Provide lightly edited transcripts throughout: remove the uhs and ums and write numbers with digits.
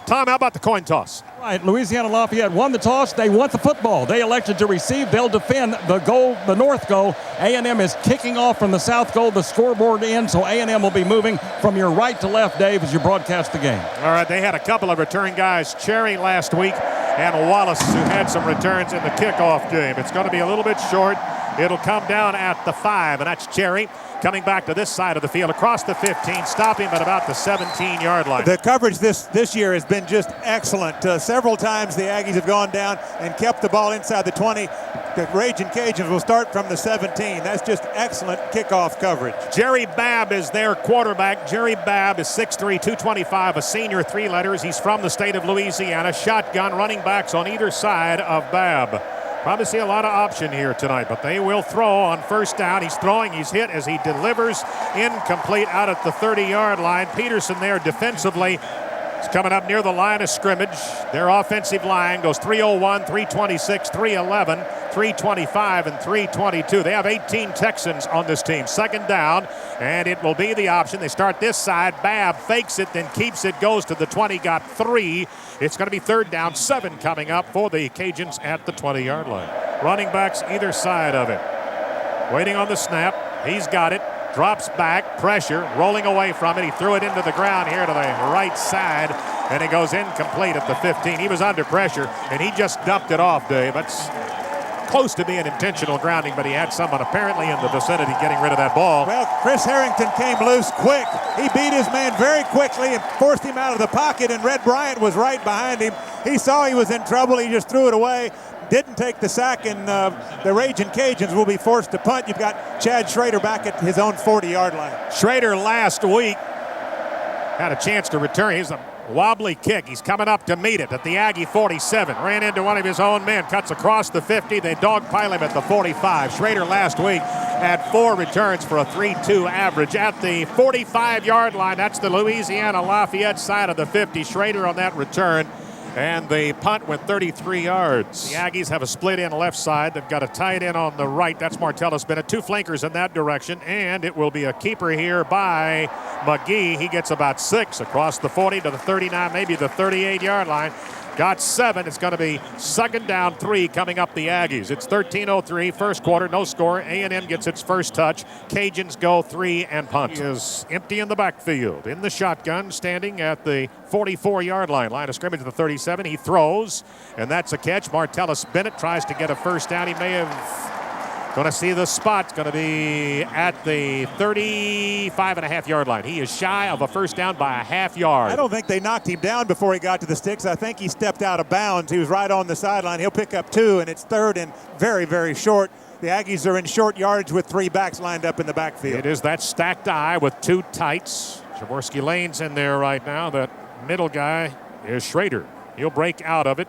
Tom, how about the coin toss? Right, Louisiana-Lafayette won the toss. They want the football. They elected to receive. They'll defend the goal, the north goal. A&M is kicking off from the south goal. The scoreboard ends, so A&M will be moving from your right to left, Dave, as you broadcast the game. All right, they had a couple of return guys, Cherry last week and Wallace, who had some returns in the kickoff game. It's going to be a little bit short. It'll come down at the 5, and that's Cherry coming back to this side of the field across the 15, stop him at about the 17-yard line. The coverage this year has been just excellent. Several times the Aggies have gone down and kept the ball inside the 20. The Raging Cajuns will start from the 17. That's just excellent kickoff coverage. Jerry Babb is their quarterback. Jerry Babb is 6'3", 225, a senior, 3 letters. He's from the state of Louisiana. Shotgun, running backs on either side of Babb. Probably see a lot of option here tonight, but they will throw on first down. He's throwing, he's hit as he delivers, incomplete out at the 30-yard line. Peterson there defensively is coming up near the line of scrimmage. Their offensive line goes 301, 326, 311, 325, and 322. They have 18 Texans on this team. Second down, and it will be the option. They start this side. Babb fakes it, then keeps it, goes to the 20, got 3. It's going to be third down, 7 coming up for the Cajuns at the 20-yard line. Running backs either side of it. Waiting on the snap. He's got it. Drops back. Pressure. Rolling away from it. He threw it into the ground here to the right side, and it goes incomplete at the 15. He was under pressure, and he just dumped it off, Dave. That's close to being intentional grounding, but he had someone apparently in the vicinity getting rid of that ball. Well, Chris Harrington came loose quick. He beat his man very quickly and forced him out of the pocket, and Red Bryant was right behind him. He saw he was in trouble. He just threw it away. Didn't take the sack, and the Raging Cajuns will be forced to punt. You've got Chad Schrader back at his own 40-yard line. Schrader last week had a chance to return. He's a wobbly kick. He's coming up to meet it at the Aggie 47. Ran into one of his own men. Cuts across the 50. They dogpile him at the 45. Schrader last week had 4 returns for a 3.2 average at the 45-yard line. That's the Louisiana-Lafayette side of the 50. Schrader on that return. And the punt went 33 yards. The Aggies have a split in left side. They've got a tight end on the right. That's Martellus Bennett. 2 flankers in that direction. And it will be a keeper here by McGee. He gets about 6 across the 40 to the 39, maybe the 38-yard line. Got 7. It's going to be second down 3 coming up the Aggies. It's 13:03, first quarter, no score. A&M gets its first touch. Cajuns go 3 and punt. He is empty in the backfield. In the shotgun, standing at the 44-yard line. Line of scrimmage at the 37. He throws, and that's a catch. Martellus Bennett tries to get a first down. He may have going to see the spot. Going to be at the 35.5-yard line. He is shy of a first down by a half yard. I don't think they knocked him down before he got to the sticks. I think he stepped out of bounds. He was right on the sideline. He'll pick up 2, and it's third and very, very short. The Aggies are in short yardage with 3 backs lined up in the backfield. It is that stacked eye with 2 tights. Jaworski Lane's in there right now. That middle guy is Schrader. He'll break out of it.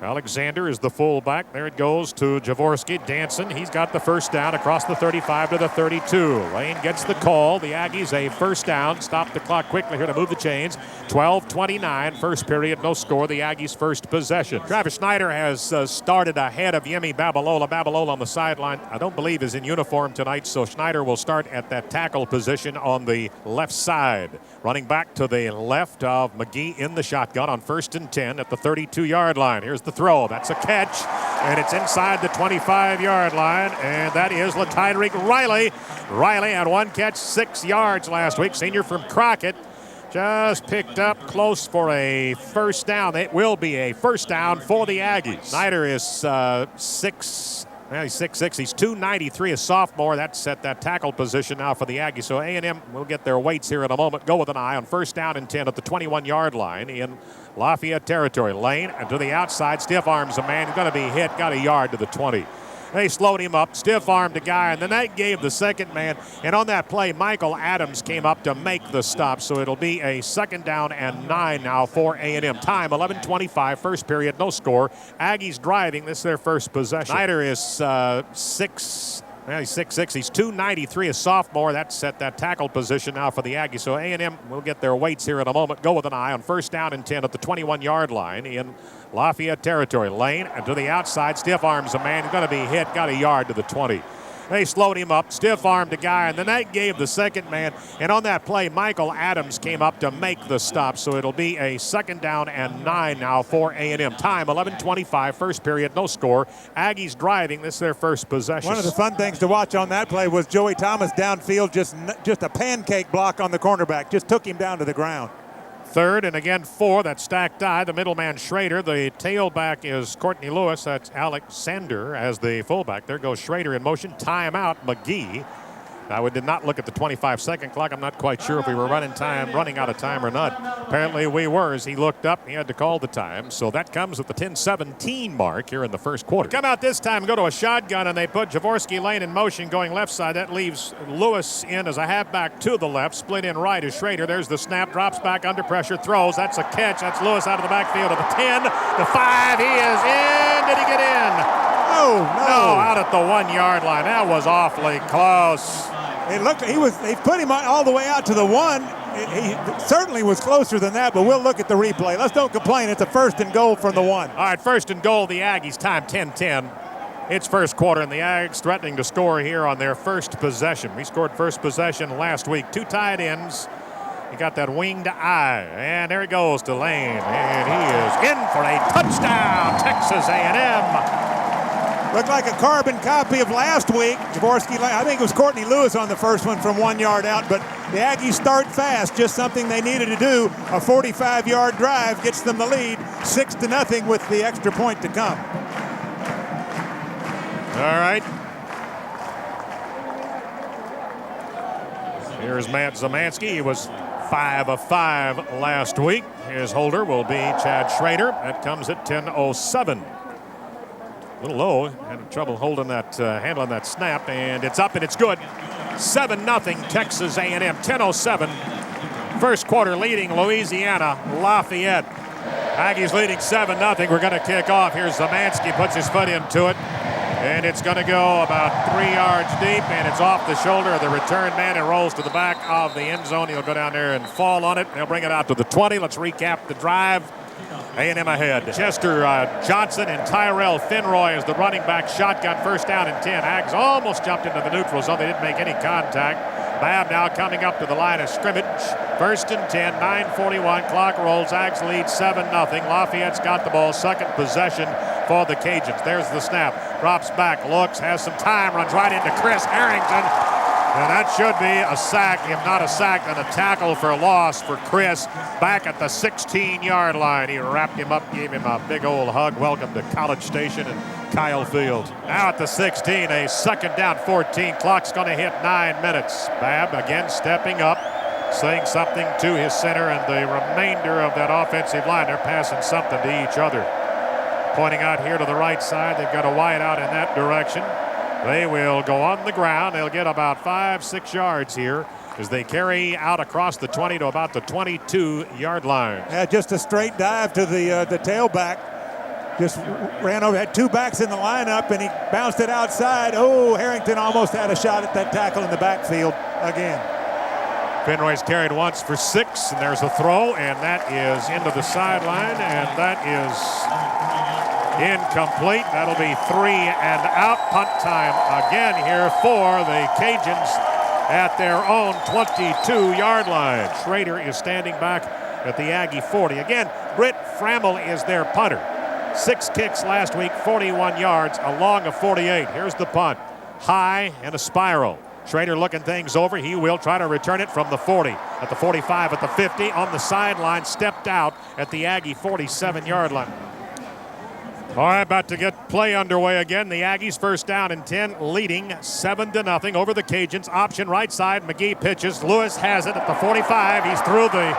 Alexander is the fullback. There it goes to Jaworski. Danson, he's got the first down across the 35 to the 32. Lane gets the call. The Aggies a first down. Stop the clock quickly here to move the chains. 12:29, first period, no score. The Aggies' first possession. Travis Schneider has started ahead of Yemi Babalola. Babalola on the sideline, I don't believe is in uniform tonight, so Schneider will start at that tackle position on the left side. Running back to the left of McGee in the shotgun on 1st and 10 at the 32-yard line. Here's the throw. That's a catch, and it's inside the 25-yard line, and that is LaTydrick Riley. Riley had 1 catch, 6 yards last week. Senior from Crockett. Just picked up close for a first down. It will be a first down for the Aggies. Snyder is 6'6". Well, he's 6'6". He's 293, a sophomore. That's at that tackle position now for the Aggies. So A&M will get their weights here in a moment. Go with an eye on 1st down and 10 at the 21-yard line in Lafayette territory. Lane and to the outside. Stiff arms a man. He's going to be hit. Got a yard to the 20. They slowed him up, stiff-armed a guy, and then that gave the second man. And on that play, Michael Adams came up to make the stop. So it'll be a second down and 9 now for A&M. Time, 11:25, first period, no score. Aggies driving. This is their first possession. Snyder is 6'6". Well, he's 6'6". He's 293, a sophomore. That's at that tackle position now for the Aggies. So A&M will get their weights here in a moment. Go with an eye on 1st down and 10 at the 21-yard line in Lafayette territory. Lane and to the outside. Stiff arms a man. He's going to be hit. Got a yard to the 20. They slowed him up, stiff-armed a guy, and then that gave the second man. And on that play, Michael Adams came up to make the stop. So it'll be a 2nd down and 9 now for A&M. Time, 11:25, first period, no score. Aggies driving. This is their first possession. One of the fun things to watch on that play was Joey Thomas downfield, just a pancake block on the cornerback. Just took him down to the ground. 3rd and again 4. That stacked eye. The middleman Schrader. The tailback is Courtney Lewis. That's Alexander as the fullback. There goes Schrader in motion. Timeout, McGee. Now, we did not look at the 25-second clock. I'm not quite sure if we were running out of time or not. Apparently we were. As he looked up, he had to call the time. So that comes at the 10:17 mark here in the first quarter. Come out this time, go to a shotgun, and they put Jaworski Lane in motion going left side. That leaves Lewis in as a halfback to the left. Split in right is Schrader. There's the snap, drops back under pressure, throws. That's a catch. That's Lewis out of the backfield at the 10, the 5. He is in. Did he get in? No, out at the 1-yard line. That was awfully close. It looked. They put him all the way out to the 1. He certainly was closer than that, but we'll look at the replay. Let's don't complain. It's a 1st and goal from the 1. All right, 1st and goal. The Aggies. Time 10-10. It's first quarter, and the Aggies threatening to score here on their first possession. We scored first possession last week. 2 tight ends. He got that winged eye, and there he goes to Lane, and he is in for a touchdown. Texas A&M. Looked like a carbon copy of last week. Jaworski, I think it was Courtney Lewis on the first one from 1 yard out, but the Aggies start fast, just something they needed to do. A 45-yard drive gets them the lead, 6-0 with the extra point to come. All right. Here's Matt Zamansky. He was 5 of 5 last week. His holder will be Chad Schrader. That comes at 10:07. A little low, had trouble holding that, handling that snap, and it's up and it's good. 7-0 Texas A&M, 10:07. First quarter leading Louisiana-Lafayette. Aggies leading 7-0. We're going to kick off. Here's Zamansky, puts his foot into it, and it's going to go about 3 yards deep, and it's off the shoulder of the return man and rolls to the back of the end zone. He'll go down there and fall on it. They'll bring it out to the 20. Let's recap the drive. A&M ahead. Chester Johnson and Tyrell Finroy as the running back. Shotgun, 1st down and 10. Ags almost jumped into the neutral zone. They didn't make any contact. Babb now coming up to the line of scrimmage. 1st and 10, 9:41. Clock rolls. Ags lead 7-0. Lafayette's got the ball. 2nd possession for the Cajuns. There's the snap. Drops back, looks, has some time, runs right into Chris Harrington. And that should be a sack. If not a sack, then a tackle for a loss for Chris back at the 16-yard line. He wrapped him up, gave him a big old hug. Welcome to College Station and Kyle Field. Now at the 16, a 2nd down, 14. Clock's going to hit 9 minutes. Babb again stepping up, saying something to his center and the remainder of that offensive line. They're passing something to each other. Pointing out here to the right side, they've got a wide out in that direction. They will go on the ground. They'll get about 5-6 yards here as they carry out across the 20 to about the 22-yard line. Yeah, just a straight dive to the tailback. Just ran over, had 2 backs in the lineup, and he bounced it outside. Oh, Harrington almost had a shot at that tackle in the backfield again. Finroy's carried once for 6, and there's a throw, and that is into the sideline, and that is incomplete. That'll be 3 and out. Punt time again here for the Cajuns at their own 22-yard line. Schrader is standing back at the Aggie 40. Again, Britt Frammel is their punter. 6 kicks last week, 41 yards, along a 48. Here's the punt. High and a spiral. Schrader looking things over. He will try to return it from the 40, at the 45, at the 50, on the sideline, stepped out at the Aggie 47-yard line. All right, about to get play underway again. The Aggies 1st down and 10, leading 7-0 over the Cajuns. Option right side, McGee pitches. Lewis has it at the 45. He's through the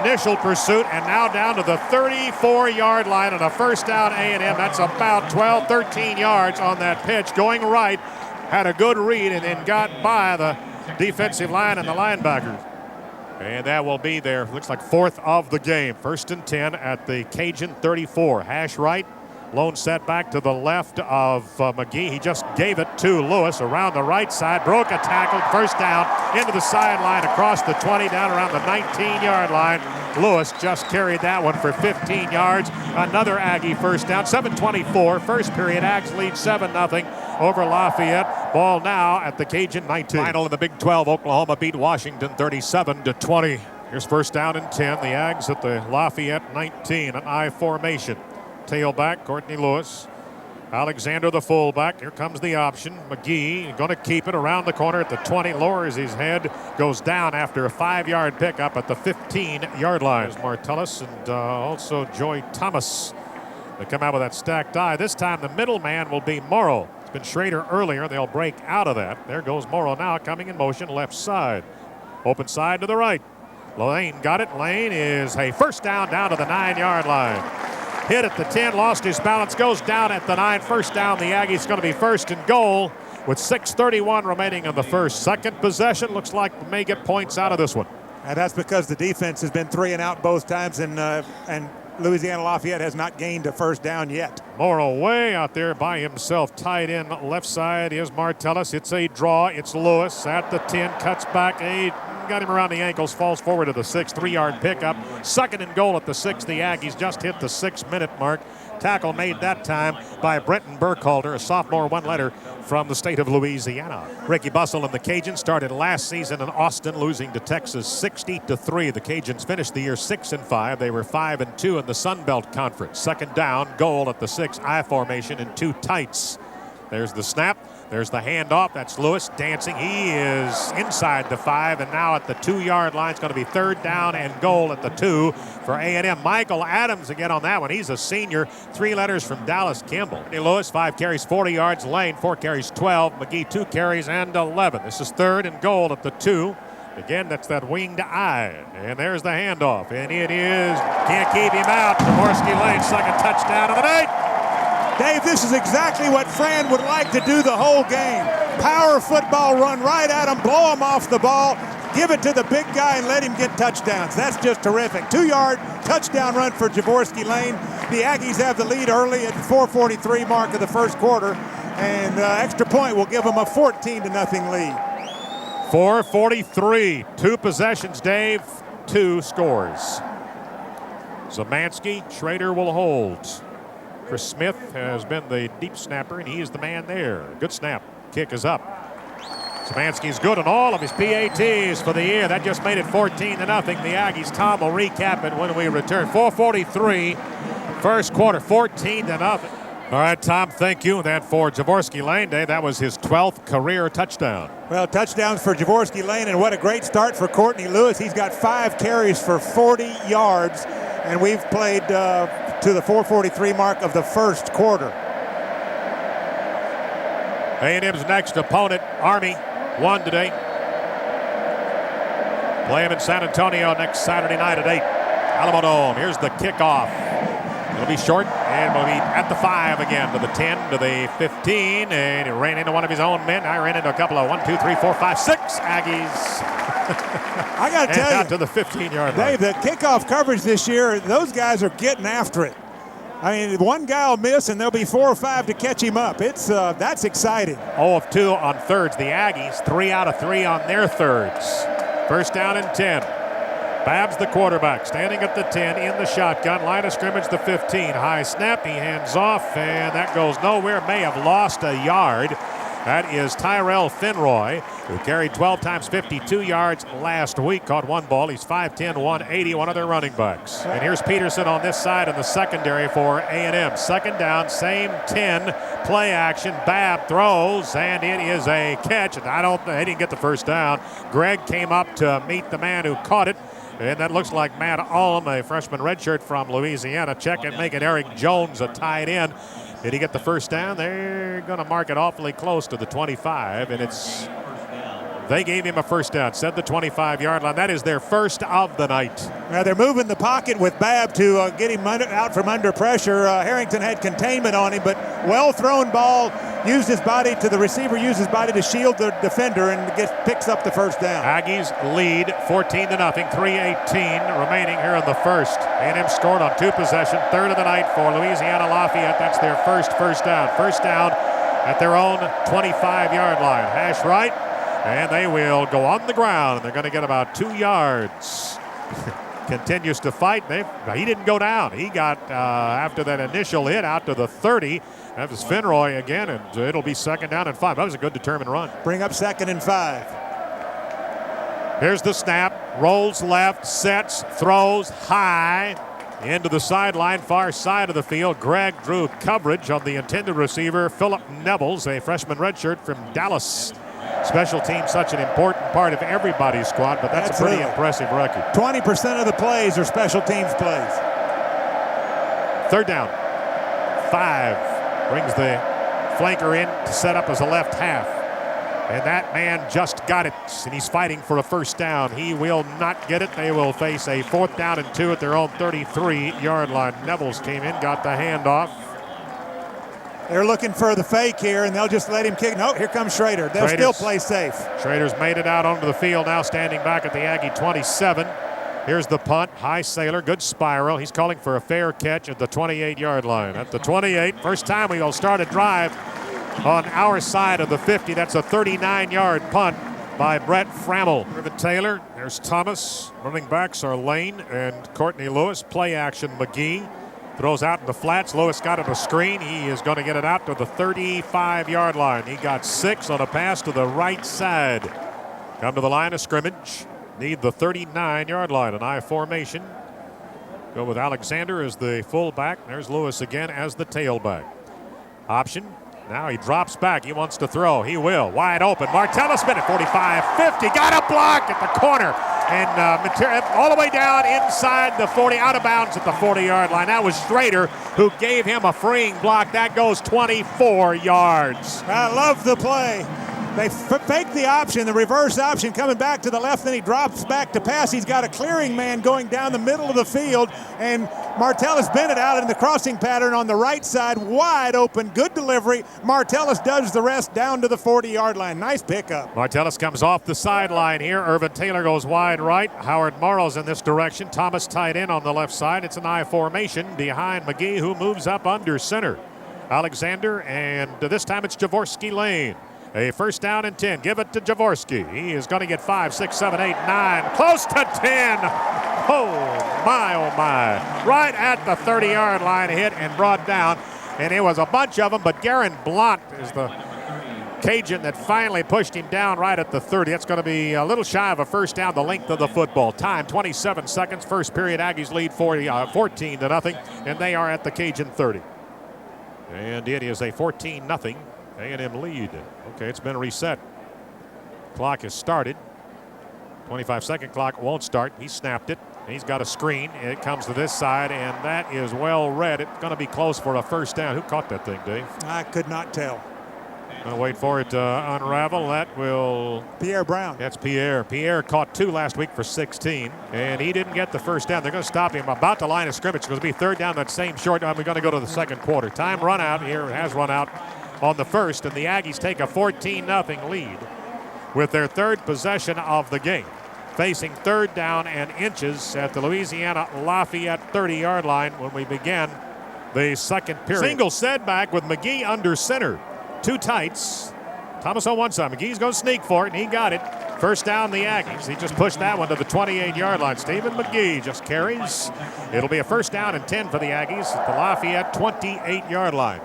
initial pursuit and now down to the 34-yard line on a 1st down A&M. That's about 12, 13 yards on that pitch. Going right, had a good read and then got by the defensive line and the linebackers. And that will be their, looks like 4th of the game. 1st and 10 at the Cajun 34. Hash right. Lone set back to the left of McGee. He just gave it to Lewis around the right side. Broke a tackle. 1st down into the sideline across the 20 down around the 19-yard line. Lewis just carried that one for 15 yards. Another Aggie 1st down. 7:24. First period. Ags lead 7-0 over Lafayette. Ball now at the Cajun 19. Final in the Big 12. Oklahoma beat Washington 37-20. Here's first down and 10. The Ags at the Lafayette 19, an I formation. Tailback, Courtney Lewis. Alexander, the fullback. Here comes the option. McGee going to keep it around the corner at the 20. Lowers his head. Goes down after a 5-yard pickup at the 15-yard line. There's Martellus and also Joy Thomas. They come out with that stacked I. This time the middleman will be Morrow. It's been Schrader earlier. They'll break out of that. There goes Morrow now coming in motion left side. Open side to the right. Lane got it. Lane is a first down to the 9-yard line. Hit at the 10, lost his balance, goes down at the 9. First down, the Aggies going to be first and goal with 6:31 remaining in the first. Second possession, looks like we may get points out of this one. And that's because the defense has been 3 and out both times, and Louisiana-Lafayette has not gained a first down yet. Morrow way out there by himself, tied in left side is Martellus. It's a draw. It's Lewis at the 10, cuts back, got him around the ankles, falls forward to the 6, 3-yard pickup. Second and goal at the 6. The Aggies just hit the 6-minute mark. Tackle made that time by Brenton Burkhalter, a sophomore one-letter from the state of Louisiana. Ricky Bussell and the Cajuns started last season in Austin, losing to Texas 60-3. The Cajuns finished the year 6-5. They were 5-2 in the Sun Belt Conference. Second down, goal at the 6, I formation in 2 tights. There's the snap. There's the handoff. That's Lewis dancing. He is inside the 5, and now at the 2-yard line. It's going to be third down and goal at the 2 for A&M. Michael Adams again on that one. He's a senior. 3 letters from Dallas Kimball. Lewis, 5 carries, 40 yards. Lane, 4 carries, 12. McGee, 2 carries and 11. This is third and goal at the 2. Again, that's that winged I. And there's the handoff. And it is, can't keep him out. Jaworski Lane, second touchdown of the night. Dave, this is exactly what Fran would like to do the whole game. Power football, run right at him, blow him off the ball, give it to the big guy and let him get touchdowns. That's just terrific. 2-yard touchdown run for Jaworski Lane. The Aggies have the lead early at the 4:43 mark of the first quarter, and extra point will give them a 14-0 lead. 4:43, 2 possessions, Dave, 2 scores. Zamansky, Schrader will hold. Chris Smith has been the deep snapper, and he is the man there. Good snap. Kick is up. Szymanski's good on all of his PATs for the year. That just made it 14-0. The Aggies. Tom will recap it when we return. 4:43, first quarter, 14-0. All right, Tom, thank you. And that for Jaworski Lane, Dave, that was his 12th career touchdown. Well, touchdowns for Jaworski Lane, and what a great start for Courtney Lewis. He's got 5 carries for 40 yards, and we've played to the 4:43 mark of the first quarter. A&M's next opponent, Army, won today. Play him in San Antonio next Saturday night at 8. Alamo Dome. Here's the kickoff. It'll be short, and we'll be at the 5 again, to the 10, to the 15, and he ran into one of his own men. I ran into a couple of 1, 2, 3, 4, 5, 6 Aggies. I got to tell you, out to the 15-yard line. Dave, the kickoff coverage this year, those guys are getting after it. I mean, one guy will miss, and there'll be 4 or 5 to catch him up. It's that's exciting. 0 of 2 on thirds. The Aggies, 3 out of 3 on their thirds. First down and 10. Babs, the quarterback, standing at the 10 in the shotgun. Line of scrimmage, the 15. High snap, he hands off, and that goes nowhere. May have lost a yard. That is Tyrell Finroy, who carried 12 times 52 yards last week. Caught 1 ball. He's 5'10", 180, one of their running backs. And here's Peterson on this side in the secondary for A&M. Second down, same 10, play action. Babb throws, and it is a catch. They didn't get the first down. Gregg came up to meet the man who caught it. And that looks like Matt Alm, a freshman redshirt from Louisiana. Check and make it Eric Jones, a tight end. Did he get the first down? They're going to mark it awfully close to the 25, and they gave him a first down. Said the 25-yard line. That is their first of the night. Now they're moving the pocket with Babb to get him out from under pressure. Harrington had containment on him, but well-thrown ball. Used his body to the receiver, used his body to shield the defender, and picks up the first down. Aggies lead 14-0, 3:18 remaining here in the first. A&M scored on 2 possessions, third of the night for Louisiana-Lafayette. That's their first down. First down at their own 25-yard line. Hash right, and they will go on the ground. They're going to get about 2 yards. continues to fight. He didn't go down. He got, after that initial hit, out to the 30. That was Finroy again, and it'll be 2nd down and 5. That was a good determined run. Bring up 2nd and 5. Here's the snap. Rolls left, sets, throws high into the sideline, far side of the field. Greg drew coverage on the intended receiver, Philip Nevels, a freshman redshirt from Dallas. Special teams such an important part of everybody's squad, but that's a pretty impressive record. 20% of the plays are special teams plays. 3rd down. 5. Brings the flanker in to set up as a left half. And that man just got it, and he's fighting for a 1st down. He will not get it. They will face a 4th down and 2 at their own 33-yard line. Nevels came in, got the handoff. They're looking for the fake here, and they'll just let him kick. No, here comes Schrader. They'll still play safe. Schrader's made it out onto the field now, standing back at the Aggie 27. Here's the punt. High sailor, good spiral. He's calling for a fair catch at the 28-yard line. At the 28, first time we will start a drive on our side of the 50. That's a 39-yard punt by Brett Frammel. Rivet Taylor, there's Thomas. Running backs are Lane and Courtney Lewis. Play action, McGee. Throws out in the flats. Lewis got it a screen. He is going to get it out to the 35-yard line. He got 6 on a pass to the right side. Come to the line of scrimmage. Need the 39-yard line. An I formation. Go with Alexander as the fullback. There's Lewis again as the tailback. Option. Now he drops back. He wants to throw. He will. Wide open. Martellus spin at 45, 50. Got a block at the corner. And all the way down inside the 40, out of bounds at the 40-yard line. That was Schrader who gave him a freeing block. That goes 24 yards. I love the play. They fake the option, the reverse option, coming back to the left, then he drops back to pass. He's got a clearing man going down the middle of the field, and Martellus Bennett out in the crossing pattern on the right side, wide open, good delivery. Martellus does the rest down to the 40-yard line. Nice pickup. Martellus comes off the sideline here. Irvin Taylor goes wide right. Howard Morrow's in this direction. Thomas tight end on the left side. It's an I formation behind McGee, who moves up under center. Alexander, and this time it's Jaworski Lane. A 1st down and 10. Give it to Jaworski. He is going to get 5, 6, 7, 8, 9. Close to 10. Oh, my. Right at the 30-yard line, hit and brought down. And it was a bunch of them, but Garen Blount is the Cajun that finally pushed him down right at the 30. That's going to be a little shy of a 1st down, the length of the football. Time, 27 seconds. First period, Aggies lead 14-0, and they are at the Cajun 30. And it is a 14-0 A&M lead. Okay, it's been reset. Clock has started. 25-second clock won't start. He snapped it. He's got a screen. It comes to this side, and that is well read. It's going to be close for a 1st down. Who caught that thing, Dave? I could not tell. Going to wait for it to unravel. That will... Pierre Brown. That's Pierre. Pierre caught 2 last week for 16, and he didn't get the 1st down. They're going to stop him about the line of scrimmage. It's going to be 3rd down, that same short. We're going to go to the 2nd quarter. Time run out here. It has run out on the 1st, and the Aggies take a 14-0 lead with their 3rd possession of the game, facing 3rd down and inches at the Louisiana-Lafayette 30-yard line when we begin the 2nd period. Single setback with McGee under center. 2 tights. Thomas on one side. McGee's going to sneak for it, and he got it. 1st down, the Aggies. He just pushed that one to the 28-yard line. Stephen McGee just carries. It'll be a 1st down and 10 for the Aggies at the Lafayette 28-yard line.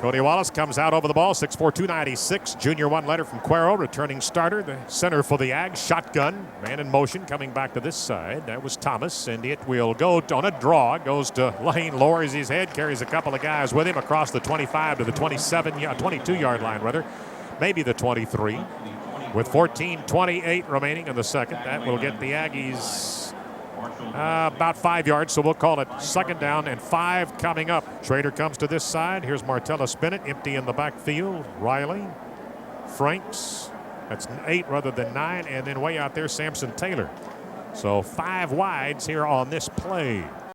Cody Wallace comes out over the ball, 6'4", 296. Junior one letter from Cuero, returning starter, the center for the Ags. Shotgun, man in motion, coming back to this side. That was Thomas, and it will go on a draw. Goes to Lane, lowers his head, carries a couple of guys with him across the 25 to the 22-yard line, rather. Maybe the 23. With 14:28 remaining in the 2nd, that will get the Aggies about 5 yards, so we'll call it 2nd down and 5 coming up. Schrader comes to this side. Here's Martellus Bennett, empty in the backfield. Riley, Franks, that's 8 rather than 9, and then way out there, Samson Taylor. So 5 wides here on this play.